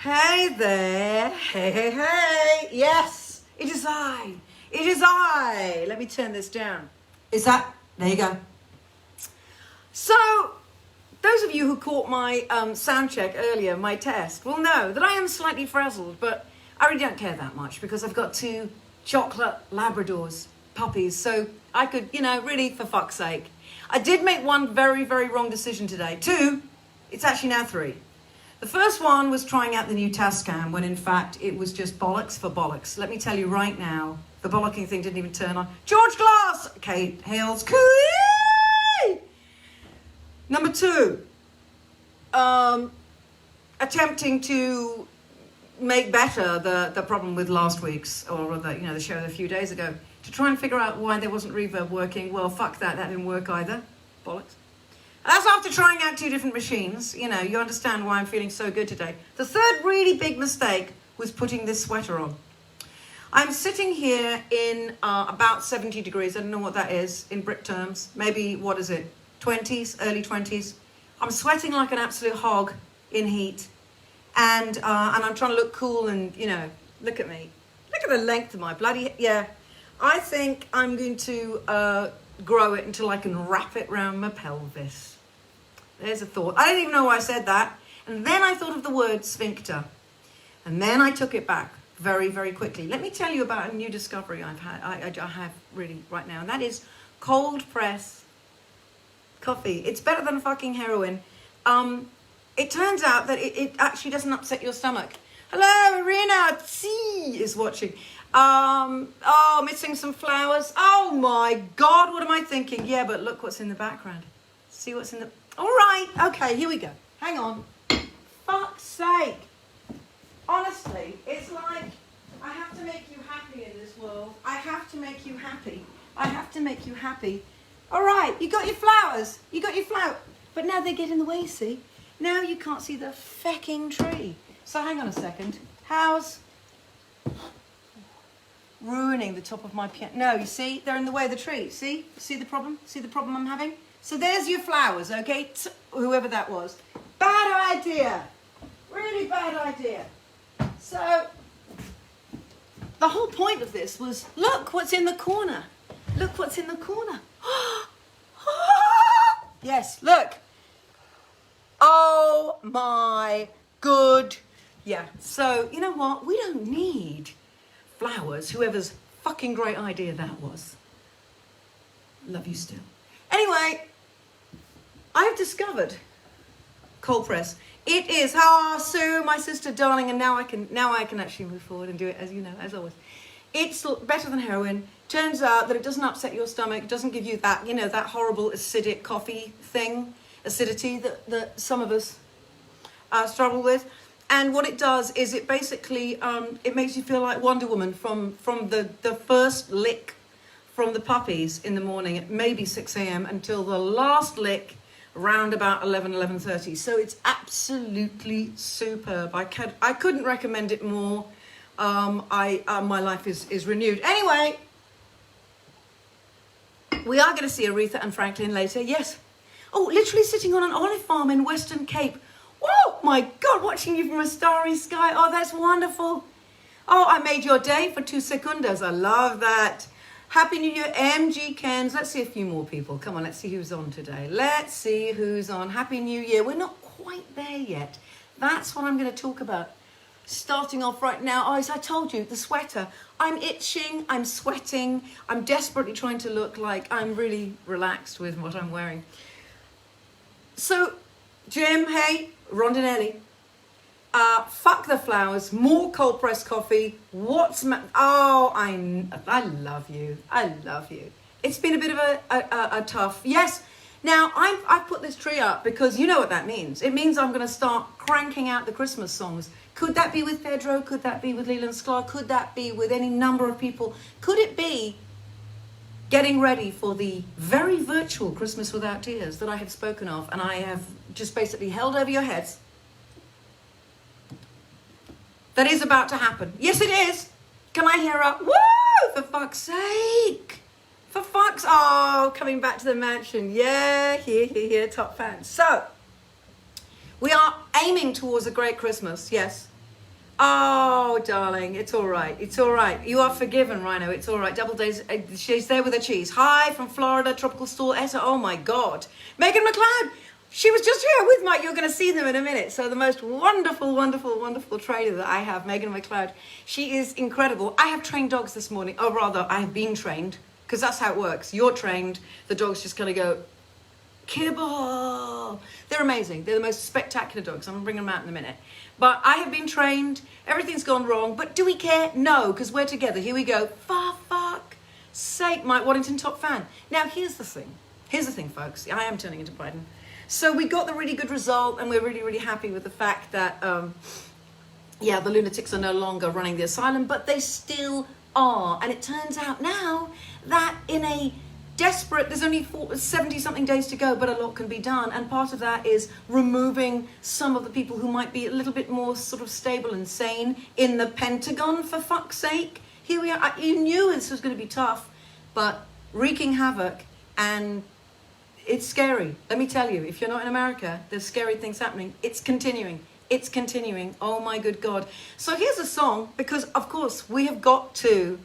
Hey there, hey, yes, it is I, let me turn this down. Is that, there you go. So, those of you who caught my sound check earlier, my test, will know that I am slightly frazzled, but I really don't care that much because I've got 2 chocolate Labradors, puppies, so I could, really, for fuck's sake. I did make 1 very, very wrong decision today. 2, it's actually now 3. The first one was trying out the new Tascam when in fact it was just bollocks for bollocks. Let me tell you right now, the bollocking thing didn't even turn on. George Glass! Kate Hales. Coo-ee! Number 2, attempting to make better the problem with last week's, or the show a few days ago, to try and figure out why there wasn't reverb working. Well, fuck that didn't work either. Bollocks. That's after trying out 2 different machines. You understand why I'm feeling so good today. The third really big mistake was putting this sweater on. I'm sitting here in about 70 degrees. I don't know what that is in Brit terms. Maybe, 20s, early 20s. I'm sweating like an absolute hog in heat. And I'm trying to look cool and, look at me. Look at the length of my bloody, I think I'm going to grow it until I can wrap it around my pelvis. There's a thought. I don't even know why I said that. And then I thought of the word sphincter. And then I took it back very, very quickly. Let me tell you about a new discovery I have really right now. And that is cold press coffee. It's better than fucking heroin. It turns out that it actually doesn't upset your stomach. Hello, Irina C is watching. Missing some flowers. Oh my God, what am I thinking? Yeah, but look what's in the background. See what's in the... All right, okay, here we go. Hang on. Fuck's sake. Honestly, it's like I have to make you happy in this world. I have to make you happy. I have to make you happy. All right, you got your flowers. You got your flower. But now they get in the way, see? Now you can't see the fecking tree. So hang on a second. How's... ruining the top of my piano. No, you see, they're in the way of the tree. See the problem? See the problem I'm having? So there's your flowers, okay? Whoever that was. Bad idea. Really bad idea. So the whole point of this was, look what's in the corner. Look what's in the corner. Yes, look. Oh my good. Yeah, so you know what? We don't need flowers, whoever's fucking great idea that was. Love you still. Anyway, I've discovered cold press. It is, Sue, my sister, darling, and now I can actually move forward and do it as always. It's better than heroin. Turns out that it doesn't upset your stomach. It doesn't give you that, that horrible acidic coffee thing, acidity that some of us struggle with. And what it does is it basically, it makes you feel like Wonder Woman from the first lick from the puppies in the morning at maybe 6 a.m. until the last lick around about 11:30. So it's absolutely superb. I couldn't recommend it more. My life is renewed. Anyway, we are going to see Aretha and Franklin later. Yes. Oh, literally sitting on an olive farm in Western Cape. Oh my God, watching you from a starry sky. Oh, that's wonderful. Oh, I made your day for 2 seconds. I love that. Happy New Year, MG Kens. Let's see a few more people. Come on, let's see who's on today. Let's see who's on. Happy New Year. We're not quite there yet. That's what I'm going to talk about. Starting off right now. Oh, as I told you, the sweater. I'm itching. I'm sweating. I'm desperately trying to look like I'm really relaxed with what I'm wearing. So, Jim, hey, Rondinelli. Fuck the flowers, more cold pressed coffee. I love you. I love you. It's been a bit of a tough. Yes. Now I've put this tree up because you know what that means. It means I'm going to start cranking out the Christmas songs. Could that be with Pedro? Could that be with Leland Sklar? Could that be with any number of people? Could it be getting ready for the very virtual Christmas Without Tears that I have spoken of, and I have just basically held over your heads? That is about to happen. Yes, it is. Can I hear a woo? For fuck's sake. Coming back to the mansion. Yeah, here, top fans. So, we are aiming towards a great Christmas, yes. Oh, darling, it's all right. It's all right. You are forgiven, Rhino. It's all right. Double days. She's there with the cheese. Hi from Florida, Tropical Store. Etta. Oh, my God. Megan McLeod. She was just here with Mike. You're going to see them in a minute. So the most wonderful, wonderful, wonderful trainer that I have, Megan McLeod. She is incredible. I have trained dogs this morning. Oh, rather, I have been trained. Because that's how it works. You're trained. The dog's just going to go, kibble. They're amazing. They're the most spectacular dogs. I'm going to bring them out in a minute. But I have been trained. Everything's gone wrong. But do we care? No, because we're together. Here we go. For fuck's sake, Mike Waddington, top fan. Now, here's the thing. Here's the thing, folks. I am turning into Biden. So we got the really good result, and we're really, really happy with the fact that, the lunatics are no longer running the asylum, but they still are. And it turns out now that in a desperate, there's only 70-something days to go, but a lot can be done. And part of that is removing some of the people who might be a little bit more sort of stable and sane in the Pentagon, for fuck's sake. Here we are. You knew this was going to be tough, but wreaking havoc, and it's scary. Let me tell you, if you're not in America, there's scary things happening. It's continuing. It's continuing. Oh my good God. So here's a song, because of course we have got to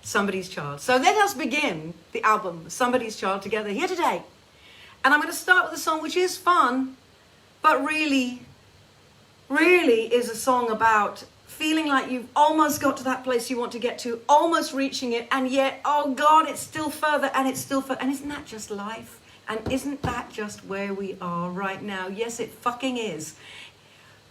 Somebody's Child. So let us begin the album, Somebody's Child, together here today. And I'm going to start with a song which is fun, but really, really is a song about feeling like you've almost got to that place you want to get to, almost reaching it, and yet, oh God, it's still further, and it's still further. And isn't that just life? And isn't that just where we are right now? Yes, it fucking is.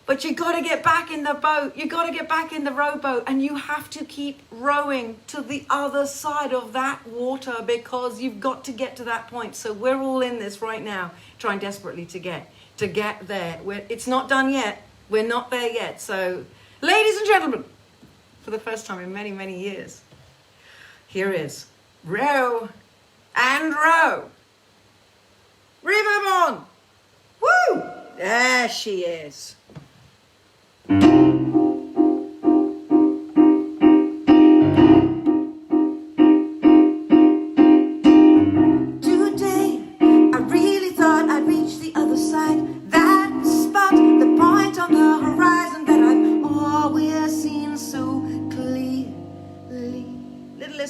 But you got to get back in the boat. You got to get back in the rowboat, and you have to keep rowing to the other side of that water, because you've got to get to that point. So we're all in this right now, trying desperately to get there. It's not done yet. We're not there yet. So, ladies and gentlemen, for the first time in many, many years, here is Row and Row. Reverb on. Woo! There she is.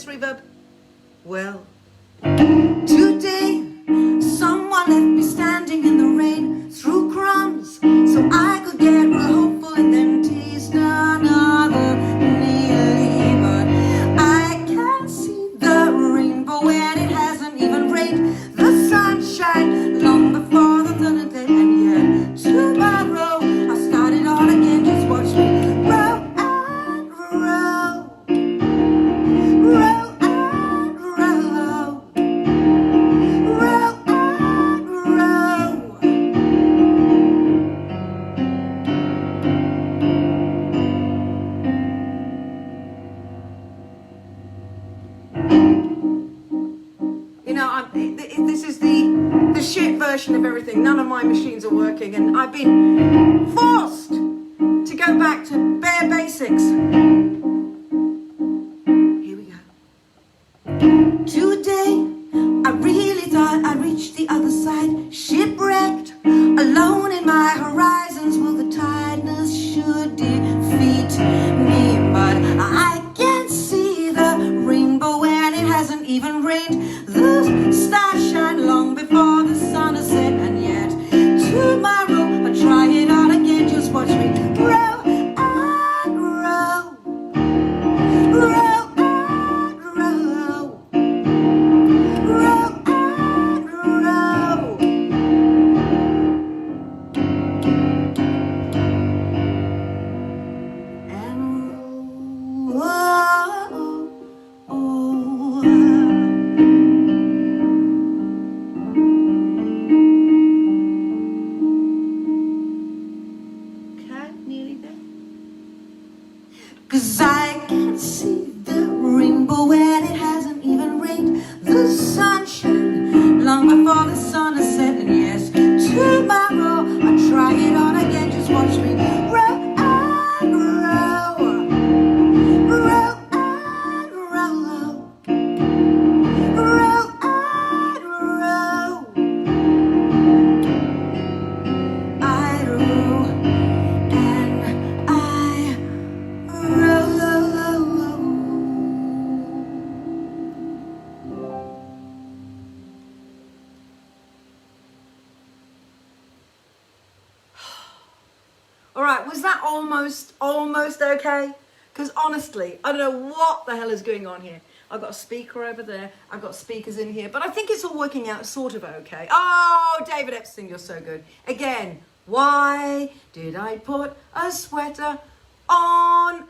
Reverb. Well, today someone left me standing in the rain, threw crumbs so I could get real hopeful and then taste another nearly. But I can't see the rainbow when it hasn't even rained. The sunshine long before the thunder day, and yet tomorrow I'll start it all again. Just watch me row and row. Version of everything. None of my machines are working, and I've been forced to go back to bare basics. Here we go. Today I really thought I'd reach the other side, shipwrecked, alone in my horizons. Well, the tiredness should defeat me, but I can't see the rainbow when it hasn't sunshine long before the sun has set. And yes, tomorrow I'll try it on again. Just watch me roll and roll, roll and roll, roll and roll. I roll and I roll. All right, was that almost okay? Because honestly, I don't know what the hell is going on here. I've got a speaker over there. I've got speakers in here. But I think it's all working out sort of okay. Oh, David Epstein, you're so good. Again, why did I put a sweater on?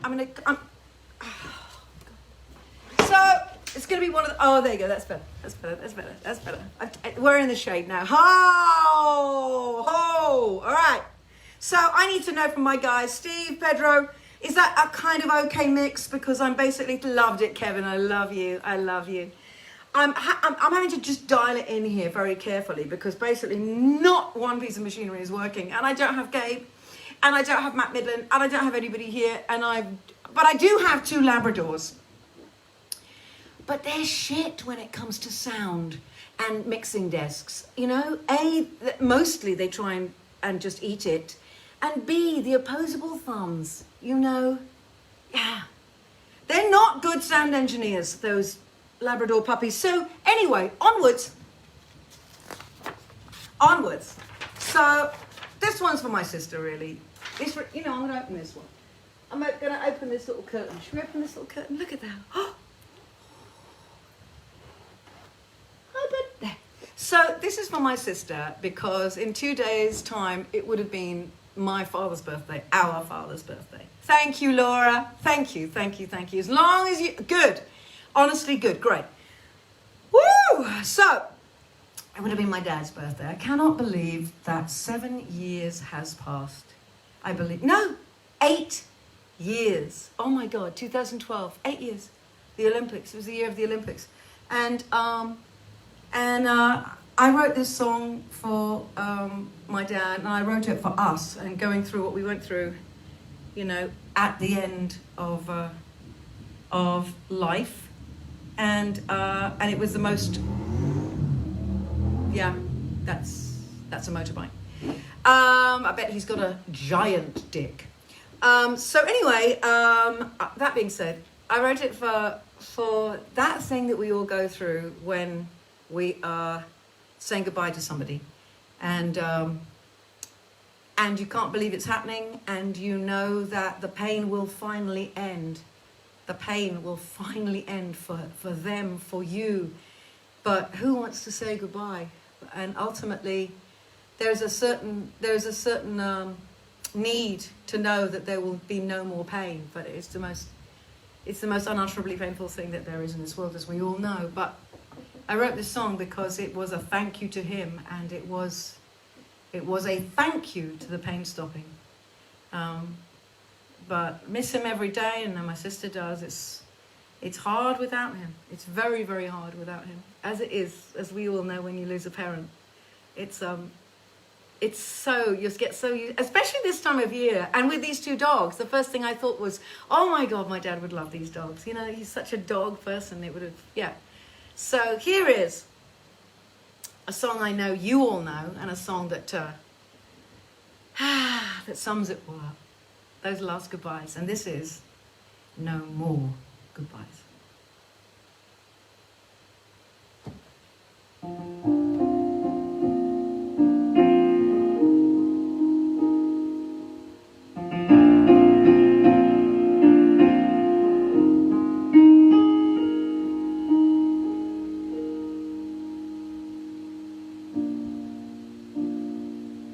So, it's going to be one of the... Oh, there you go. That's better. That's better. That's better. That's better. We're in the shade now. Ho! Ho! All right. So I need to know from my guys, Steve, Pedro, is that a kind of okay mix? Because I'm basically loved it, Kevin. I love you. I love you. I'm having to just dial it in here very carefully because basically not one piece of machinery is working, and I don't have Gabe, and I don't have Matt Midland, and I don't have anybody here, but I do have 2 Labradors. But they're shit when it comes to sound and mixing desks. You know, mostly they try and just eat it. And B, the opposable thumbs, you know, yeah. They're not good sound engineers, those Labrador puppies. So anyway, onwards. So this one's for my sister, really. I'm going to open this one. I'm going to open this little curtain. Should we open this little curtain? Look at that. Open there. So this is for my sister because in 2 days' time, it would have been my father's birthday, our father's birthday. Thank you, Laura. Thank you. As long as you... Good. Honestly, good. Great. Woo! So, it would have been my dad's birthday. I cannot believe that 7 years has passed. I believe... No! 8 years. Oh, my God. 2012. 8 years. The Olympics. It was the year of the Olympics. And I wrote this song for my dad, and I wrote it for us, and going through what we went through, at the end of life, and it was the most, yeah, that's a motorbike. I bet he's got a giant dick. So anyway, that being said, I wrote it for that thing that we all go through when we are saying goodbye to somebody, and you can't believe it's happening, and you know that the pain will finally end. The pain will finally end for them, for you. But who wants to say goodbye? And ultimately, there's a certain need to know that there will be no more pain. But it's the most unutterably painful thing that there is in this world, as we all know. But I wrote this song because it was a thank you to him, and it was a thank you to the pain stopping. But miss him every day, and my sister does. It's hard without him. It's very, very hard without him, as it is, as we all know, when you lose a parent. It's so, you just get so used, especially this time of year, and with these 2 dogs. The first thing I thought was, oh my God, my dad would love these dogs. He's such a dog person. It would have, yeah. So here is a song I know you all know, and a song that that sums it all up. Those last goodbyes. And this is No More Goodbyes.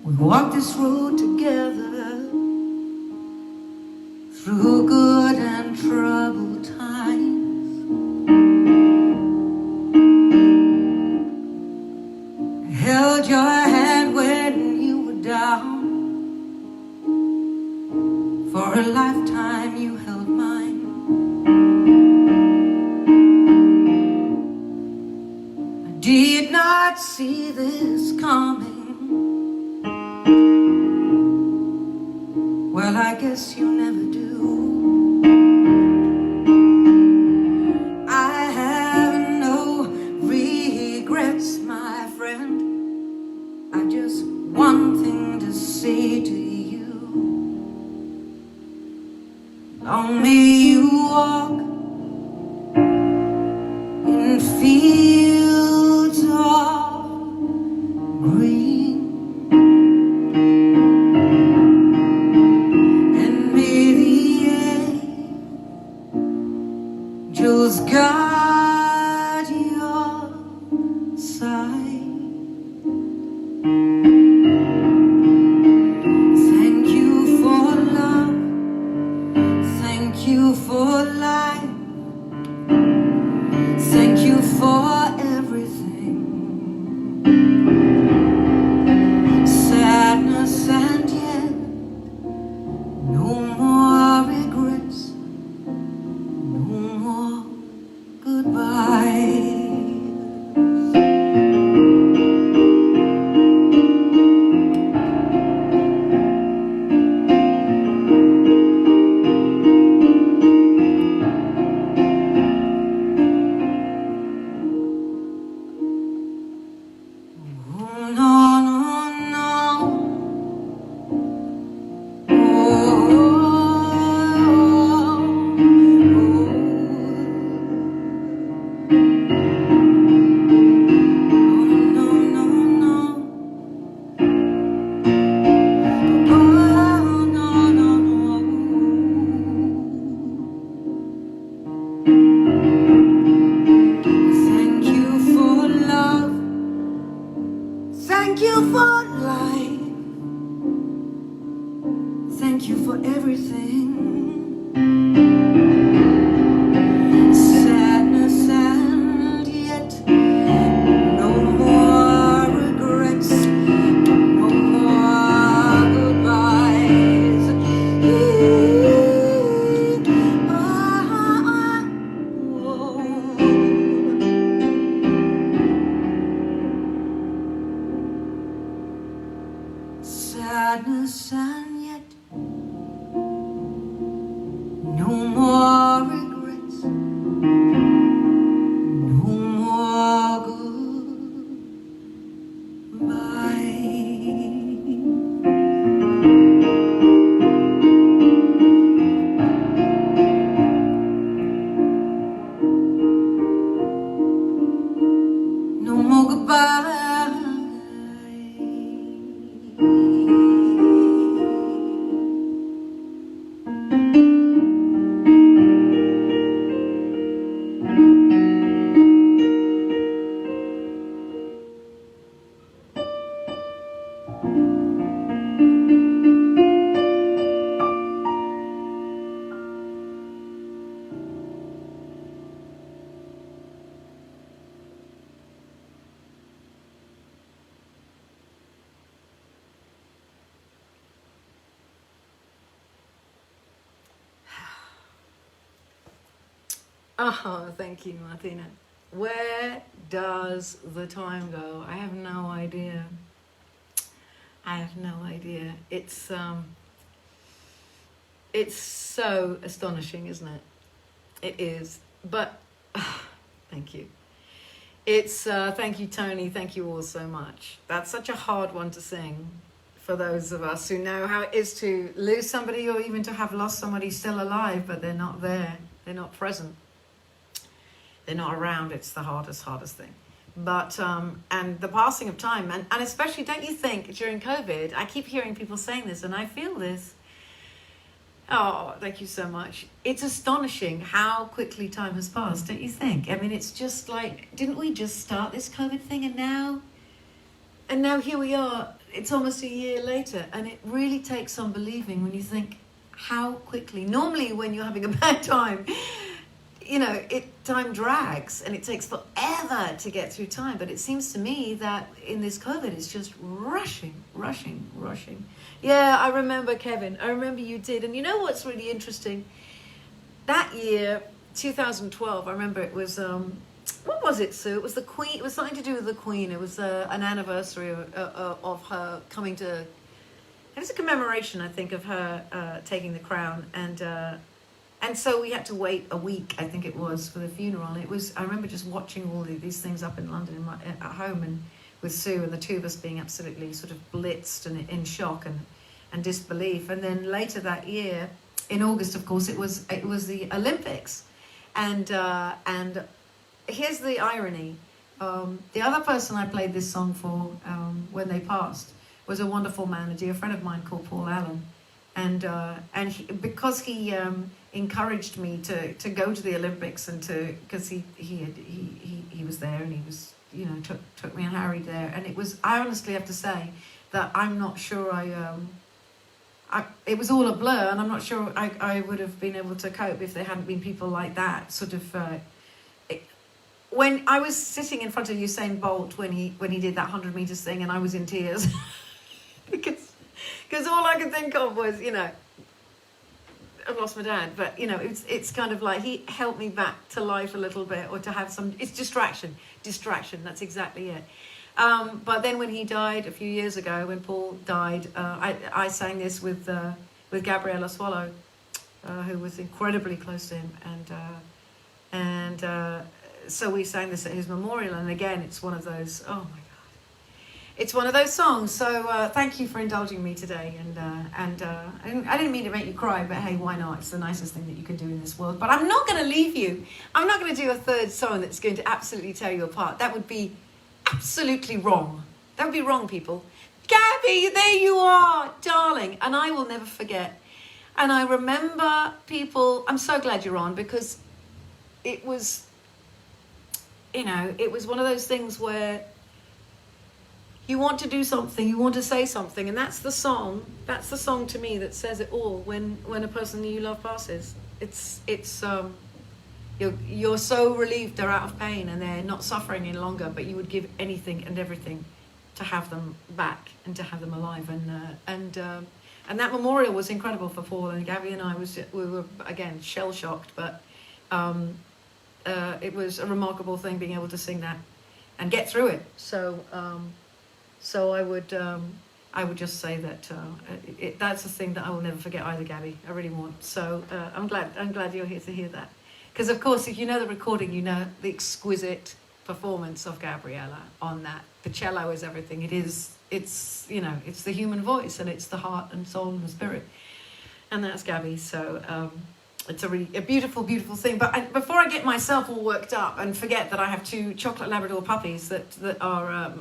We walked this road together through good and troubled times. Held your hand when you were down. For a lifetime you held mine. Did not see this coming. Well, I guess you never do. I have no regrets, my friend. I just one thing to say to you. Long may you walk in fields of green, and may the angels guard your side. Thank you for love, thank you for life. Thank you for everything. Sadness and yet no more regrets, no more goodbye. Thank you for life. Thank you for everything. Sadness and yet no more regrets, no more goodbyes. Sadness and yet no more regrets, no more goodbye. No more goodbye. Oh, thank you, Martina. Where does the time go? I have no idea. I have no idea. It's so astonishing, isn't it? It is. But thank you. It's thank you, Tony. Thank you all so much. That's such a hard one to sing for those of us who know how it is to lose somebody, or even to have lost somebody still alive, but they're not there. They're not present. They're not around. It's the hardest thing. But and the passing of time, and especially, don't you think, during COVID, I keep hearing people saying this, and I feel this. Oh, thank you so much. It's astonishing how quickly time has passed, don't you think? I mean, it's just like, didn't we just start this COVID thing, and now here we are. It's almost a year later, and it really takes some believing when you think how quickly. Normally, when you're having a bad time, you know, time drags and it takes forever to get through time. But it seems to me that in this COVID, it's just rushing. Yeah, I remember, Kevin. I remember you did. And you know what's really interesting? That year, 2012, I remember it was what was it, Sue? It was the Queen. It was something to do with the Queen. It was an anniversary of her coming to. It was a commemoration, I think, of her taking the crown, and so we had to wait a week, I think it was, for the funeral. It was. I remember just watching all these things up in London at home, and with Sue and the two of us being absolutely sort of blitzed and in shock and disbelief. And then later that year, in August, of course, it was the Olympics, and here's the irony. The other person I played this song for when they passed was a wonderful man, a dear friend of mine called Paul Allen, and because he encouraged me to go to the Olympics and because he was there and he was took me and Harry there, and it was, I honestly have to say that I'm not sure it was all a blur, and I'm not sure I would have been able to cope if there hadn't been people like that sort of. When I was sitting in front of Usain Bolt when he did that 100 meters thing, and I was in tears because all I could think of was I've lost my dad, but it's kind of like he helped me back to life a little bit, or to have some. It's distraction. That's exactly it. But then when he died a few years ago, when Paul died, I sang this with Gabriella Swallow, who was incredibly close to him, and so we sang this at his memorial. And again, it's one of those. Oh my God, it's one of those songs. So thank you for indulging me today. And I didn't mean to make you cry, but hey, why not? It's the nicest thing that you can do in this world. But I'm not going to leave you. I'm not going to do a third song that's going to absolutely tear you apart. That would be absolutely wrong. That would be wrong, people. Gabby, there you are, darling. And I will never forget. And I remember people, I'm so glad you're on, because it was, it was one of those things where you want to do something, you want to say something, and that's the song to me that says it all. When a person you love passes, you're so relieved they're out of pain and they're not suffering any longer, but you would give anything and everything to have them back and to have them alive. And that memorial was incredible for Paul, and Gabby and I we were again shell shocked, but it was a remarkable thing being able to sing that and get through it. So I would just say that that's a thing that I will never forget either, Gabby. I really won't. So I'm glad you're here to hear that. Because of course, if you know the recording, you know the exquisite performance of Gabriella on that. The cello is everything. It's the human voice, and it's the heart and soul and the spirit. And that's Gabby. So it's a beautiful, beautiful thing. But before I get myself all worked up and forget that I have two chocolate Labrador puppies that are,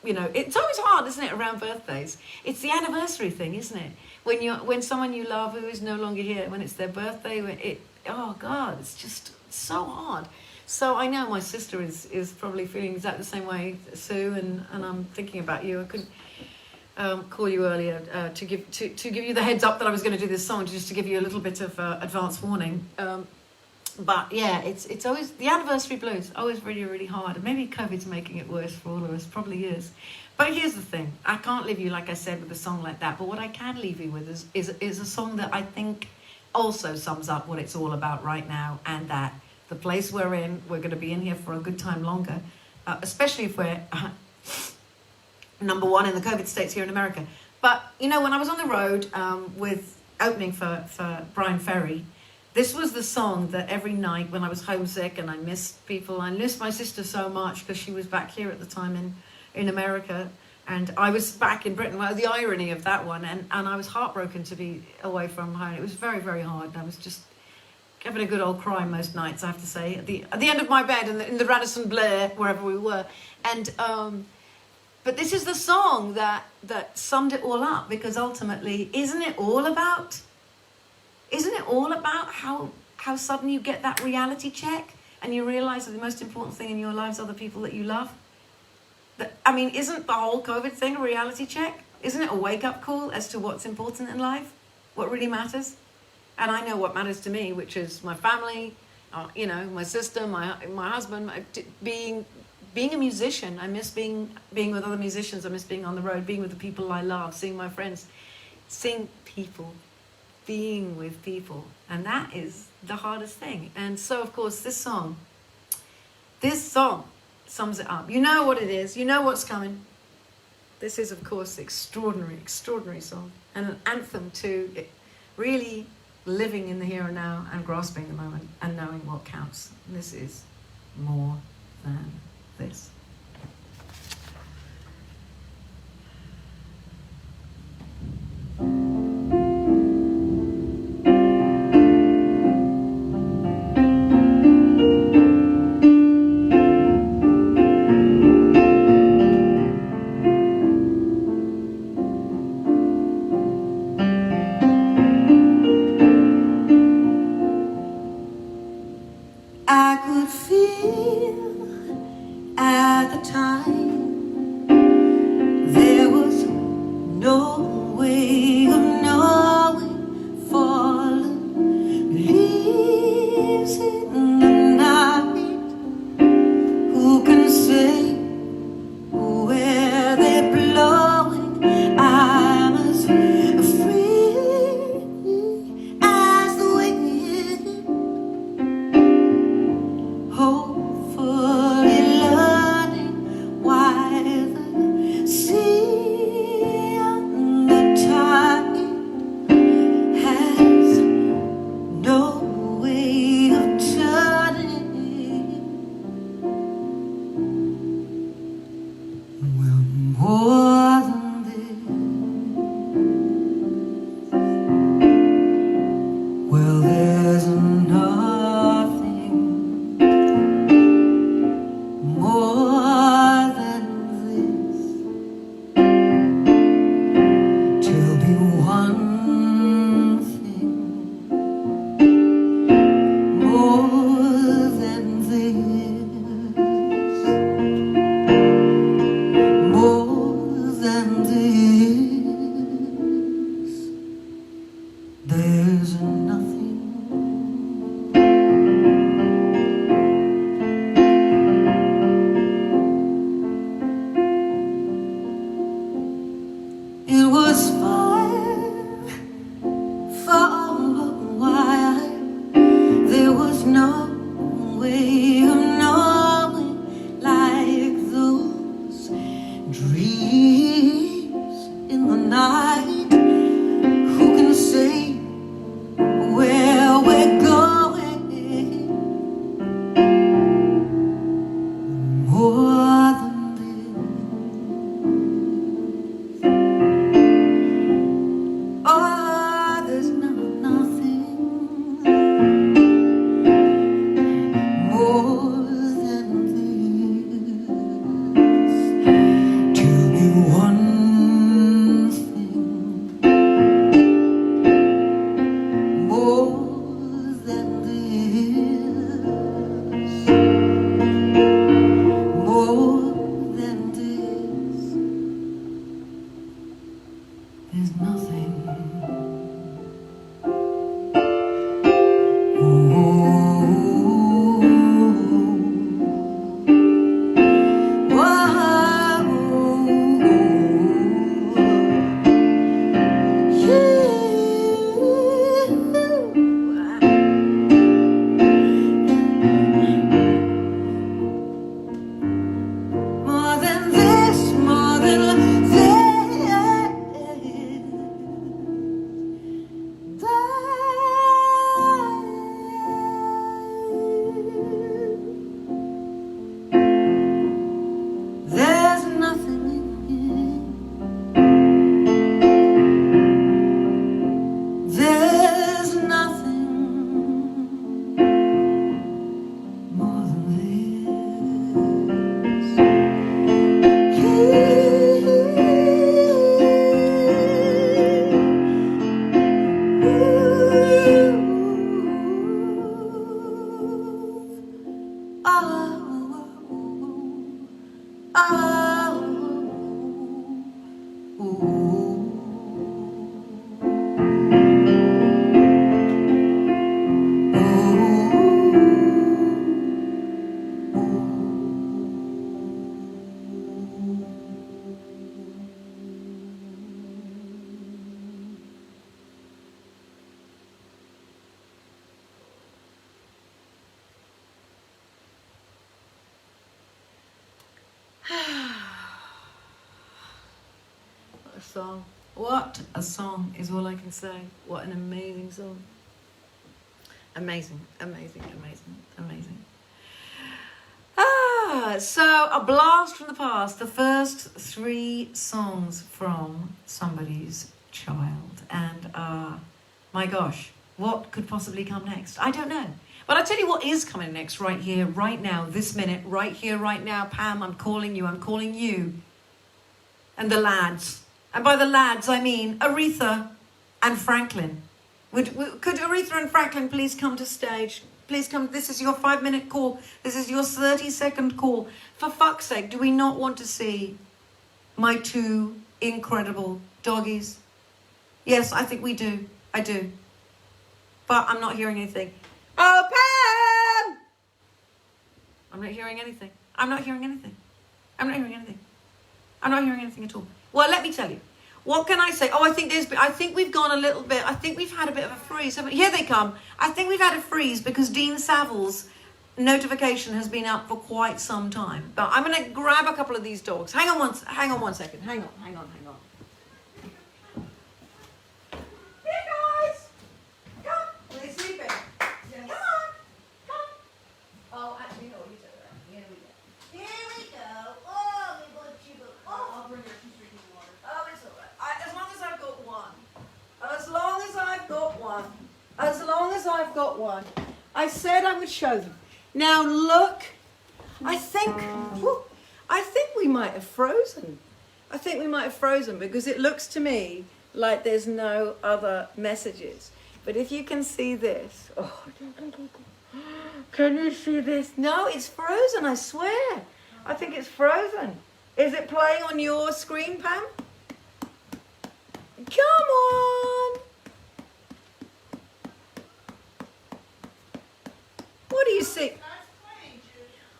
it's always hard, isn't it, around birthdays? It's the anniversary thing, isn't it? When someone you love who is no longer here, when it's their birthday, oh God, it's just so hard. So I know my sister is probably feeling exactly the same way, Sue, and I'm thinking about you. I couldn't call you earlier to give you the heads up that I was going to do this song, just to give you a little bit of advance warning. But yeah, it's always the anniversary blues, always really, really hard. And maybe COVID's making it worse for all of us, probably is. But here's the thing: I can't leave you, like I said, with a song like that. But what I can leave you with is a song that I think also sums up what it's all about right now, and that the place we're in, we're going to be in here for a good time longer, especially if we're number one in the COVID states here in America. But, when I was on the road with opening for Brian Ferry, this was the song that every night when I was homesick and I missed people, I missed my sister so much because she was back here at the time in America, and I was back in Britain. Well, the irony of that one, and I was heartbroken to be away from home. It was very, very hard, and I was just having a good old cry most nights, I have to say, at the end of my bed in the Radisson Blair, wherever we were. And but this is the song that summed it all up, because ultimately, isn't it all about how sudden you get that reality check and you realise that the most important thing in your lives are the people that you love? Isn't the whole COVID thing a reality check? Isn't it a wake-up call as to what's important in life? What really matters? And I know what matters to me, which is my family, my sister, my husband, being a musician. I miss being with other musicians. I miss being on the road, being with the people I love, seeing my friends, seeing people, being with people. And that is the hardest thing. And so, of course, this song This song sums it up. You know what it is. You know what's coming. This is, of course, extraordinary, extraordinary song. And an anthem to it, really living in the here and now and grasping the moment and knowing what counts. And this is More Than This. I could feel at the time there was no way of knowing falling leaves in the night. Who can say where they're blowing? I'm as free as the wind. Hopefully learning why the sea and the tide has no way of turning. Well, more than this. Well, there's nothing more than this. Tell me one thing more than this. More than this. There's nothing. It was fine for a while. There was no way of knowing, like those dreams in the night. Who can say where we're going? More than this. Oh, there's nothing more than this. Tell me one thing more than this. More than this. There's nothing. More than this, more than this. There's nothing in here. There's nothing more than a song. What a song is all I can say. What an amazing song. Amazing, amazing, amazing, amazing. So a blast from the past. The first 3 songs from somebody's child. And my gosh, what could possibly come next? I don't know. But I'll tell you what is coming next right here, right now, this minute, right here, right now. Pam, I'm calling you. And the lads. And by the lads, I mean Aretha and Franklin. Could Aretha and Franklin please come to stage? Please come. This is your 5-minute call. This is your 30-second call. For fuck's sake, do we not want to see my 2 incredible doggies? Yes, I think we do. I do. But I'm not hearing anything. Oh, Pam! I'm not hearing anything. I'm not hearing anything at all. Well, let me tell you. What can I say? Oh, I think we've gone a little bit. I think we've had a bit of a freeze. Here they come. I think we've had a freeze because Dean Saville's notification has been up for quite some time. But I'm going to grab a couple of these dogs. Hang on one second. Hang on. Here, guys. Come. Are they sleeping? Yes. Come on. Oh, actually, no, you do that. Here we go. Oh, we want you. Oh, I'll bring her. She's drinking water. Oh, it's all right. As long as I've got one. I said I would show them. Now look. I think we might have frozen. Because it looks to me like there's no other messages. But if you can see this. Oh, can you see this? No, it's frozen, I swear. I think it's frozen. Is it playing on your screen, Pam? Come on. What do you see?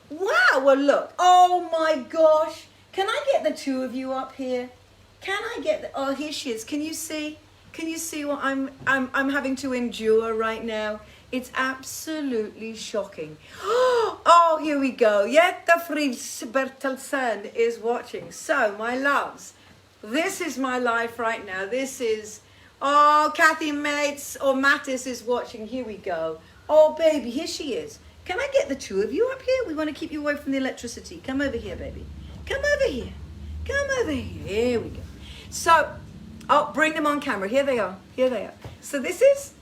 Wow, well look. Oh my gosh. Can I get the 2 of you up here? Oh, here she is. Can you see what I'm having to endure right now? It's absolutely shocking. Oh, here we go. Jetta Fritz Bertelsen is watching. So, my loves, this is my life right now. This is, Kathy Mattis is watching. Here we go. Oh, baby, here she is. Can I get the 2 of you up here? We want to keep you away from the electricity. Come over here, baby. Come over here. Here we go. So, bring them on camera. Here they are. So this is,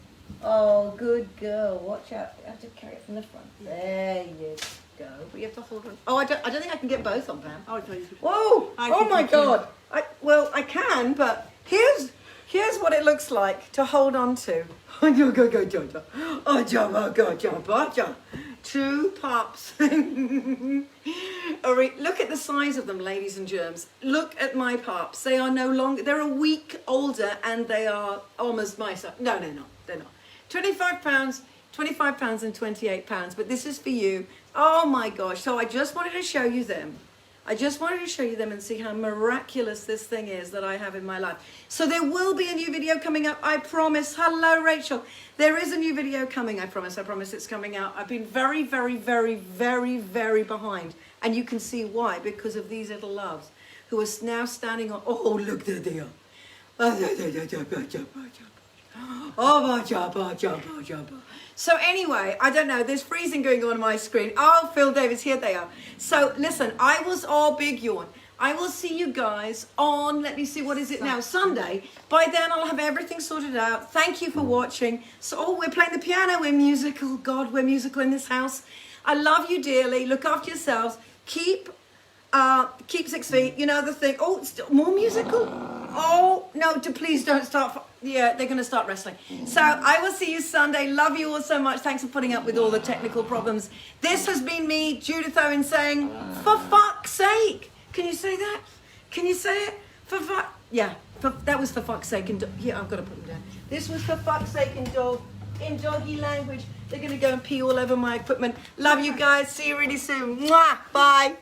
oh, good girl. Watch out. You have to carry it from the front. There you go. But you have to hold on. Oh, I don't think I can get both on, Pam. Whoa! Oh my God! I can, but here's what it looks like to hold on to. Oh, 2 pups. Look at the size of them, ladies and germs. Look at my pups. They are no longer, they're a week older and they are almost my size. No, they're not. £25 and £28, but this is for you. Oh my gosh. So I just wanted to show you them. And see how miraculous this thing is that I have in my life. So there will be a new video coming up, I promise. Hello, Rachel. There is a new video coming, I promise it's coming out. I've been very, very, very, very, very behind. And you can see why, because of these little loves who are now standing on, oh, look, there they are. So anyway, I don't know, there's freezing going on my screen. Oh, Phil Davis, here they are. So listen, I was all big yawn. I will see you guys on, let me see, what is it now? Sunday. By then I'll have everything sorted out. Thank you for watching. So, we're playing the piano, we're musical. God, we're musical in this house. I love you dearly. Look after yourselves. Keep 6 feet. You know the thing. Oh, more musical? Oh, no, please don't start. Yeah, they're going to start wrestling. So I will see you Sunday. Love you all so much. Thanks for putting up with all the technical problems. This has been me, Judith Owen, saying, for fuck's sake. Can you say that? Can you say it? That was for fuck's sake. Here, I've got to put them down. This was for fuck's sake in doggy language. They're going to go and pee all over my equipment. Love you guys. See you really soon. Mwah. Bye.